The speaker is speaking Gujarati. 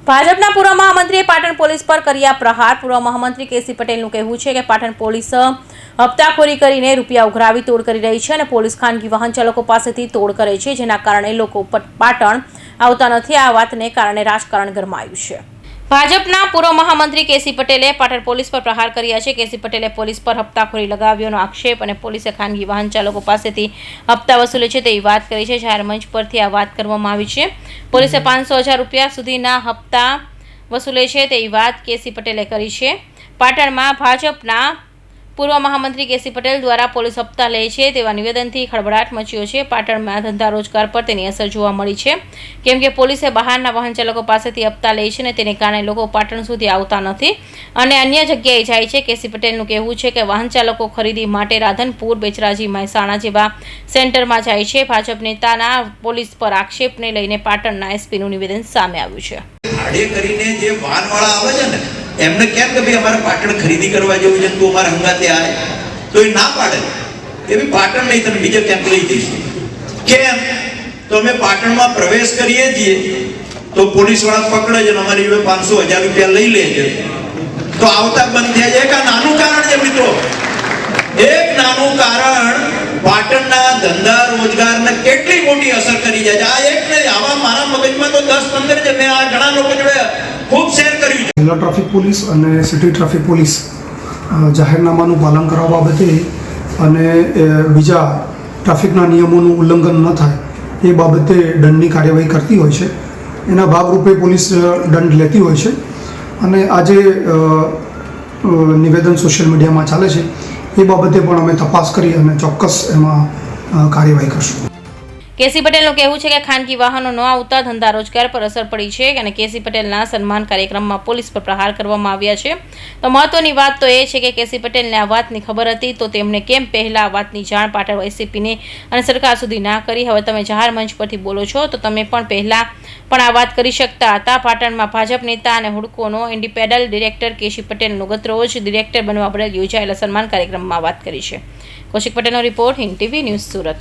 ભાજપના પૂર્વ મહામંત્રીએ પાટણ પોલીસ પર કર્યા પ્રહાર। પૂર્વ મહામંત્રી કેસી પટેલનું કહેવું છે કે પાટણ પોલીસ હપ્તાખોરી કરીને રૂપિયા ઉઘરાવી તોડ કરી રહી છે અને પોલીસ ખાનગી વાહન ચાલકો પાસેથી તોડ કરે છે, જેના કારણે લોકો પાટણ આવતા નથી। આ વાતને કારણે રાજકારણ ગરમાયું છે। ભાજપના પૂર્વ મહામંત્રી કેસી પટેલે પાટણ પોલીસ પર પ્રહાર કર્યા છે। કેસી પટેલે પોલીસ પર હપ્તાખોરી લગાવ્યોનો આક્ષેપ અને પોલીસે ખાનગી વાહન ચાલકો પાસેથી હપ્તા વસૂલે છે તેવી વાત કરી છે। જાહેર મંચ પરથી આ વાત કરવામાં આવી છે। પોલીસે 500,000 રૂપિયા સુધીના હપ્તા વસૂલે છે તેવી વાત કેસી પટેલે કરી છે। પાટણમાં ભાજપના પૂર્વ મહામંત્રી કેસી પટેલ દ્વારા પોલીસ હપ્તા લે છે તેવા નિવેદનથી ખળભળાટ મચ્યો છે। પાટણમાં ધંધા રોજગાર પર તેની અસર જોવા મળી છે, કેમ કે પોલીસે બહારના વાહન ચાલકો પાસેથી હપ્તા લે છે અને તેને કારણે લોકો પાટણ સુધી આવતા નથી અને અન્ય જગ્યાએ જાય છે। કેસી પટેલનું કહેવું છે કે વાહન ચાલકો ખરીદી માટે રાધનપુર, બેચરાજી, મહેસાણા જેવા સેન્ટરમાં જાય છે। ભાજપ નેતાના પોલીસ પર આક્ષેપને લઈને પાટણના એસપીનું નિવેદન સામે આવ્યું છે। ભાડે કરીને જે વાહનવાળા આવે છે ને એમને કેમ કે ભાઈ અમારે પાટણ ખરીદી કરવા જેવું છે, તું અમારા હંગાતે આય, તો એ ના પાડે કે ભાઈ પાટણ નહીં, તમે બીજે ક્યાંક લઈ જઈશું। કેમ? તો અમે પાટણમાં પ્રવેશ કરીએ છીએ તો પોલીસ વાળા પકડે છે, અમારી જોડે 500,000 રૂપિયા લઈ લે છે, તો આવતા બંધ થયા છે। એક આ નાનું કારણ છે મિત્રો, એક નાનું કારણ પાટણના ધંધા રોજગારને કેટલી મોટી અસર કરી જાય છે। આ એક નહીં, આવા મારા મગજમાં તો 10-15 છે, મેં આ ઘણા લોકો જોડે ખૂબ શેર કર્યું છે। જિલ્લા ટ્રાફિક પોલીસ અને સિટી ટ્રાફિક પોલીસ જાહેરનામાનું પાલન કરવા બાબતે અને બીજા ટ્રાફિકના નિયમોનું ઉલ્લંઘન ન થાય એ બાબતે દંડની કાર્યવાહી કરતી હોય છે। એના ભાગરૂપે પોલીસ દંડ લેતી હોય છે અને આજે નિવેદન સોશિયલ મીડિયામાં ચાલે છે એ બાબતે પણ અમે તપાસ કરી અને ચોક્કસ એમાં કાર્યવાહી કરશું। કેસી પટેલનું કહેવું છે કે ખાનગી વાહનો ન આવતા ધંધા રોજગાર પર અસર પડી છે અને કેસી પટેલના સન્માન કાર્યક્રમમાં પોલીસ પર પ્રહાર કરવામાં આવ્યા છે। તો મહત્વની વાત તો એ છે કે કેસી પટેલને આ વાતની ખબર હતી તો તેમણે કેમ પહેલા આ વાતની જાણ પાટણ એસીપીને અને સરકાર સુધી ના કરી। હવે તમે જાહેર મંચ પરથી બોલો છો તો તમે પણ પહેલા પણ આ વાત કરી શકતા હતા। પાટણમાં ભાજપ નેતા અને હુડકોનો ઇન્ડિપેન્ડન્ટ ડિરેક્ટર કેસી પટેલનું ગતરોજ ડિરેક્ટર બનવા બદલ યોજાયેલા સન્માન કાર્યક્રમમાં વાત કરી છે। કૌશિક પટેલનો report, Hind TV news, Surat.